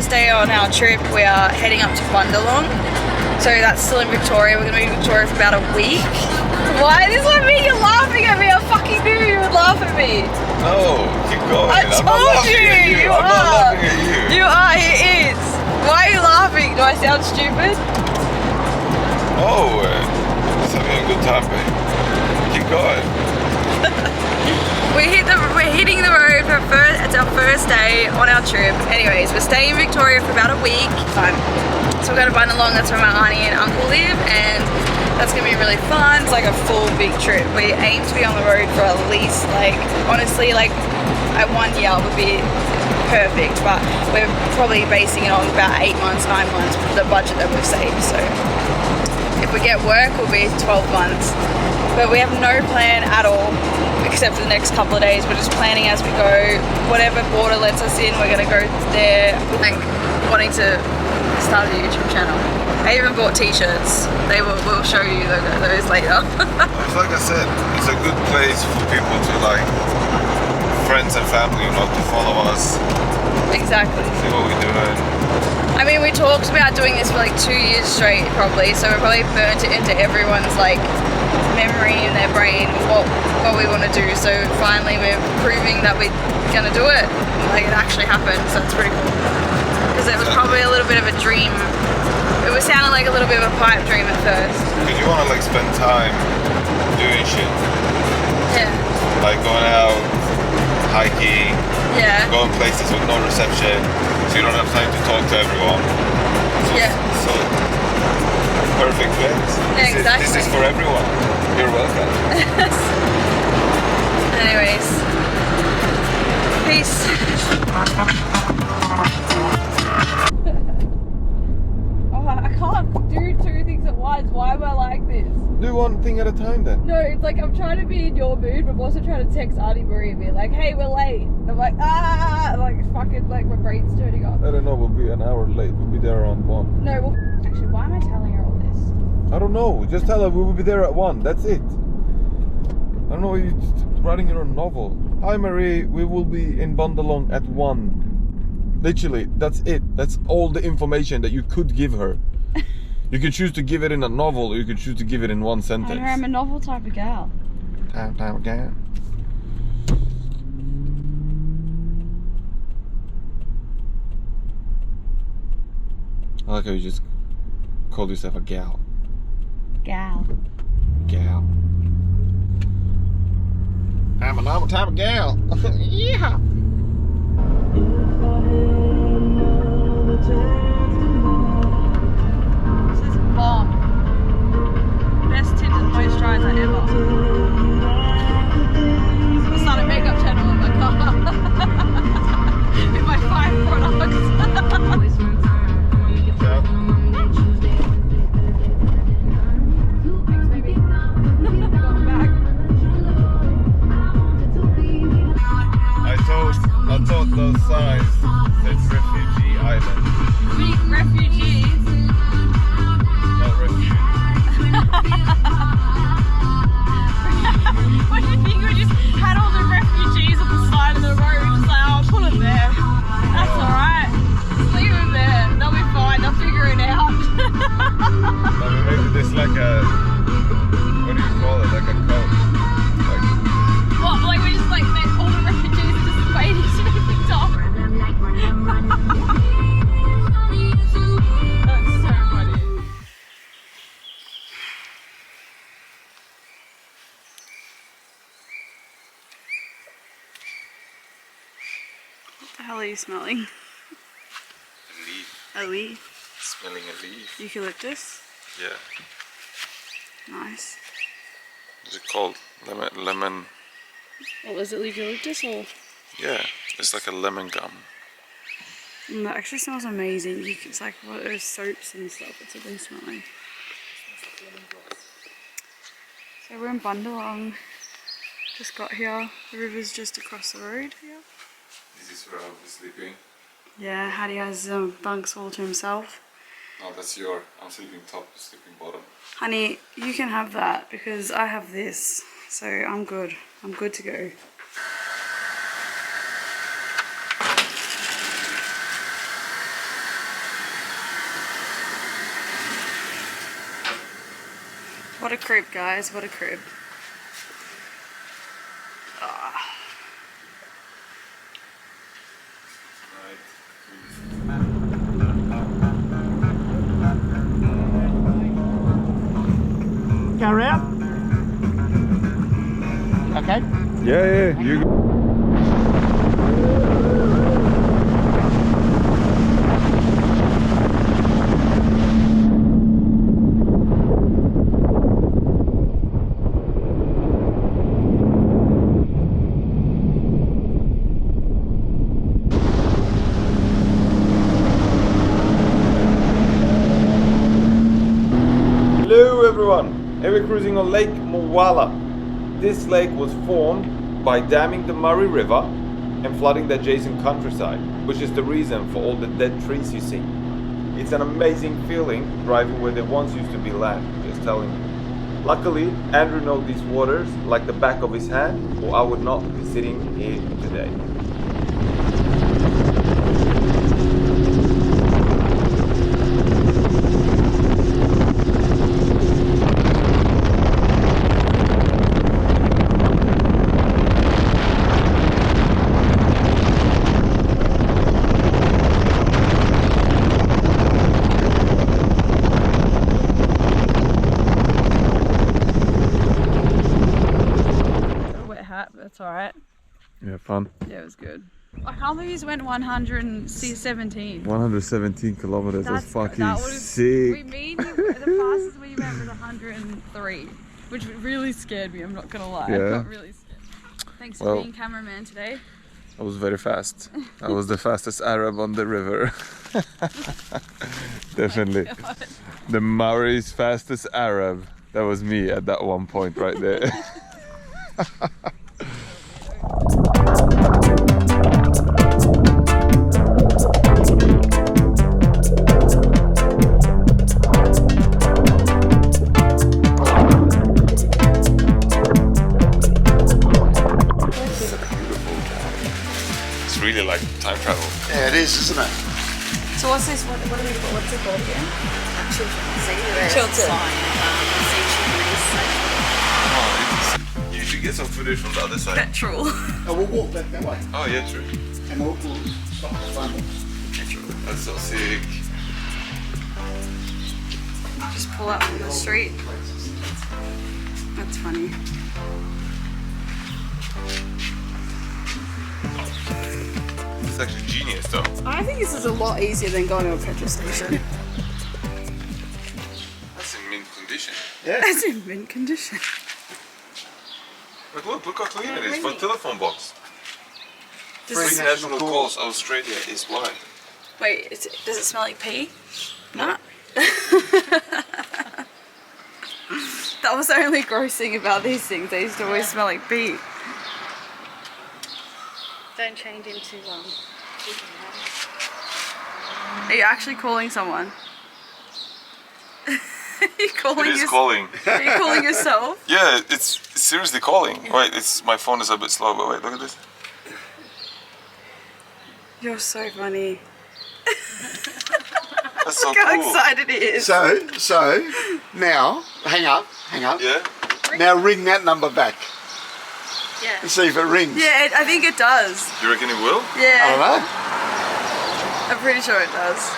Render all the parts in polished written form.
first day on our trip, we are heading up to Bundalong. So that's still in Victoria. We're going to be in Victoria for about a week. Why? This is what I mean. You're laughing at me. I fucking knew you would laugh at me. No, keep going. I told you. I'm not laughing at you. You are. He is. Why are you laughing? Do I sound stupid? No, just having a good time, babe. Keep going. We're hitting the road for it's our first day on our trip. Anyways, we're staying in Victoria for about a week. So we're going to Bundalong. That's where my auntie and uncle live, and that's gonna be really fun. It's like a full big trip. We aim to be on the road for at least, like, honestly, like at 1 year would be perfect, but we're probably basing it on about 8 months, 9 months for the budget that we've saved. So if we get work, it'll be 12 months. But we have no plan at all, except for the next couple of days. We're just planning as we go. Whatever border lets us in, we're gonna go there. Like, wanting to start a YouTube channel. I even bought t-shirts. We'll show you those later. It's like I said, it's a good place for people to, like, friends and family, you know, to follow us. Exactly. See what we're doing. I mean, we talked about doing this for like 2 years straight, probably. So we probably burnt it into everyone's like memory in their brain what we want to do. So finally, we're proving that we're gonna do it. Like, it actually happened. So it's pretty cool. Because it was probably a little bit of a dream. It was sounding like a little bit of a pipe dream at first. Because you want to, like, spend time doing shit. Yeah. Like going out, hiking, Yeah. going places with no reception, so you don't have time to talk to everyone. Yeah. So perfect place. Yeah, exactly. This is for everyone. You're welcome. Anyways. Peace. I can't do 2 things at once. Why am I like this? Do one thing at a time then. No, it's like I'm trying to be in your mood, but I'm also trying to text Auntie Marie and be like, hey, we're late. And I'm like, I'm like, fucking, like, my brain's turning off. I don't know, we'll be an hour late. We'll be there around 1. No, well, actually, why am I telling her all this? I don't know. Just tell her we will be there at 1. That's it. I don't know, you're writing your own novel. Hi Marie, we will be in Bundalong at 1. Literally, that's it. That's all the information that you could give her. You can choose to give it in a novel, or you can choose to give it in one sentence. I'm a novel type of gal. Time again. I like how you just called yourself a gal. Gal. Gal. I'm a novel type of gal. Yeah. This is bomb. Best tinted moisturizer ever. I'll start a makeup channel in my car. With my 5 products. I thought those signs said refugee island. We need refugees. Not refugees. What do you think? We just had all the refugees on the side of the road. Just like, oh, put them there. That's alright. Just leave them there. They'll be fine. They'll figure it out. I mean, maybe there's like a, what do you call it? Like a cult. What? Like we just like make all the refugees just waiting to be picked up. That's so funny. What the hell are you smelling? A leaf. A leaf. Smelling a leaf. Eucalyptus. Yeah. Nice. What's it called? Lemon. What was it? Eucalyptus or? Yeah, it's like a lemon gum. That actually smells amazing. It's like what those soaps and stuff. It's really smelling. So we're in Bundalong. Just got here. The river's just across the road here. This is where I'll be sleeping. Yeah, Hattie has bunks all to himself. No, that's I'm sleeping top, sleeping bottom. Honey, you can have that because I have this. So I'm good. I'm good to go. What a crib, guys. What a crib. Go out. Okay. Yeah, you go. Hello everyone, and we're cruising on Lake Moala. This lake was formed by damming the Murray River and flooding the adjacent countryside, which is the reason for all the dead trees you see. It's an amazing feeling driving where there once used to be land, just telling you. Luckily, Andrew knows these waters like the back of his hand, or I would not be sitting here today. That's alright. Yeah, fun. Yeah, it was good. I can't believe you went 117. 117 kilometers, that's fucking that was, sick. the fastest we went was 103, which really scared me, I'm not gonna lie. Yeah. I got really scared. Thanks for being cameraman today. I was very fast. I was the fastest Arab on the river. Definitely. Oh, the Murray's fastest Arab. That was me at that one point right there. It's really like time travel. Yeah, it is, isn't it? So what's this? What's it called again? Chiltern. You should get some footage from the other side. Petrol. Oh, we'll walk back that way. Oh yeah, true. And we'll stop the phone. That's so sick. Just pull up from the street. That's funny. It's actually genius though. I think this is a lot easier than going to a petrol station. That's in mint condition. Yeah. That's in mint condition. But look how clean it is for a telephone box. Does Free it, national calls, Australia is why. wait, does it smell like pee? No. That was the only gross thing about these things. They used to always smell like pee. Don't change into Are you actually calling someone? Are you calling It is calling. Are you calling yourself? Yeah, it's seriously calling. Wait, my phone is a bit slow, but wait, look at this. You're so funny. That's so Look how cool. excited he is. So now, hang up. Yeah? Now ring that number back Yeah. and see if it rings. Yeah, I think it does. You reckon it will? I Yeah, don't know. I'm pretty sure it does.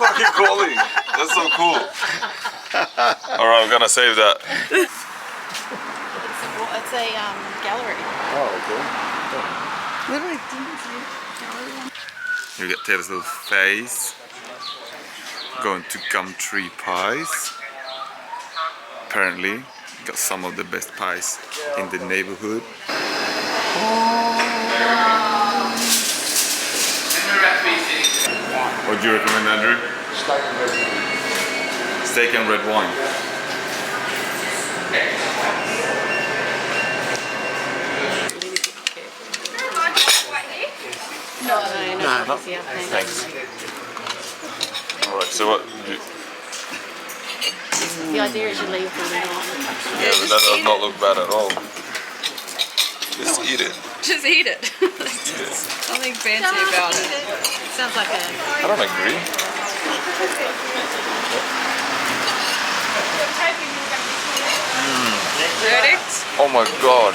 Fucking calling. That's so cool. Alright, I'm gonna save that. It's a gallery. Oh, okay. Literally didn't see it. You get Taylor's little face. Going to Gumtree Pies. Apparently, got some of the best pies in the neighborhood. What do you recommend, Andrew? Steak and red wine. No, yeah, Thanks. Alright, so what? The idea is you leave the lid on. Yeah, but that does not look bad at all. Just eat it. Just eat it. Eat it. Nothing fancy about it. Sounds like a I don't agree. Verdict? Oh my god.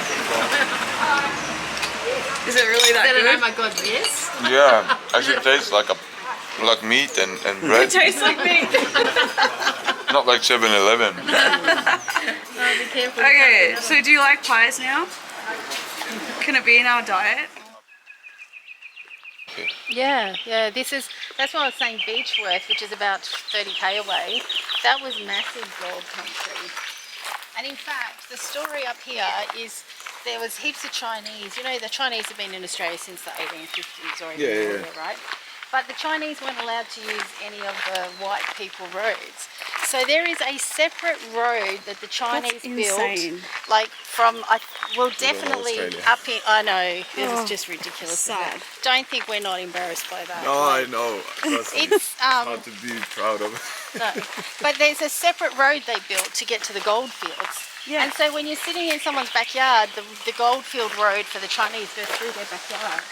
Is it really that Oh good? my god, yes. Yeah, actually tastes like meat and It bread. tastes like meat. Not like 7-Eleven. Oh, be careful. Okay, so do you like pies now? Can it be in our diet? Yeah. That's why I was saying Beechworth, which is about 30k away. That was massive gold country. And in fact, the story up here is there was heaps of Chinese. You know, the Chinese have been in Australia since the 1850s or even earlier, right? But the Chinese weren't allowed to use any of the white people roads. So there is a separate road that the Chinese built, like from, definitely Australia. up in, I know, this is just ridiculous. sad. Don't think we're not embarrassed by that. No, I know. It's, hard to be proud of. no. But there's a separate road they built to get to the goldfields. Yeah. And so when you're sitting in someone's backyard, the goldfield road for the Chinese goes through their backyard.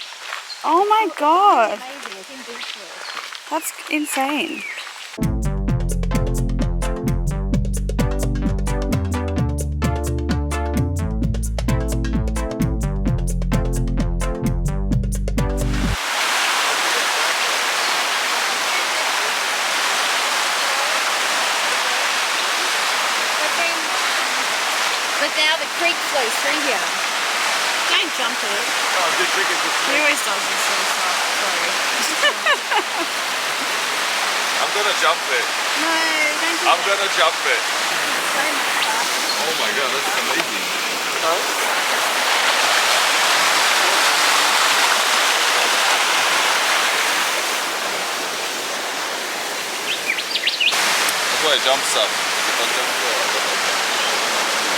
Oh my god, Amazing, it's in Beechworth. that's insane. But now the creek flows through here. Don't jump it. He always does this sort of stuff. Sorry. I'm gonna jump it. No, don't do I'm gonna jump it. so much stuff. Oh my god, that's amazing. That's why I jump stuff. If I jump there, I don't know.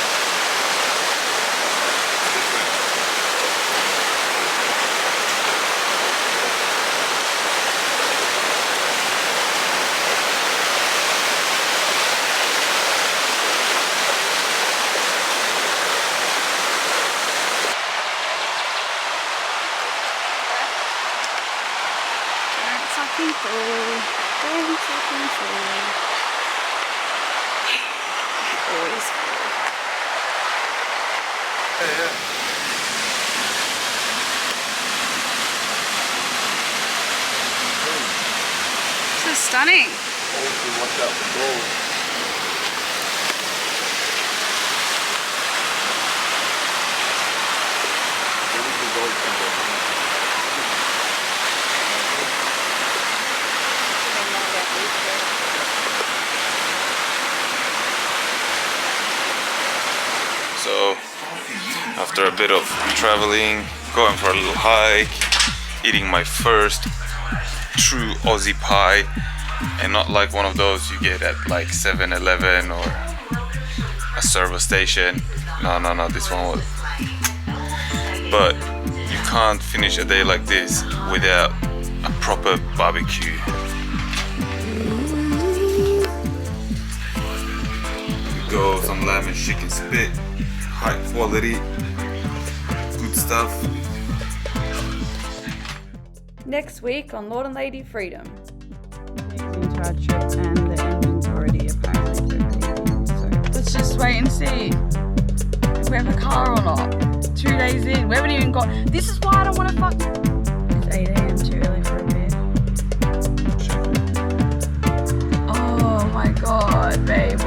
Don't fucking fall. Don't fucking fall. Always fall. Yeah. This is stunning. Watch out for gold. Where did the gold come from? So, after a bit of traveling, going for a little hike, eating my first true Aussie pie, and not like one of those you get at like 7-Eleven or a service station. No, this one was. But you can't finish a day like this without a proper barbecue. We go some lamb and chicken spit, high quality, good stuff. Next week on Lord and Lady Freedom. Into our trip and the engine's already apparently overheating. So Let's just wait and see if we have a car or not. 2 days in, we haven't even got. This is why I don't want to fuck. it's 8 a.m. too early for a bed. Oh my god, babe,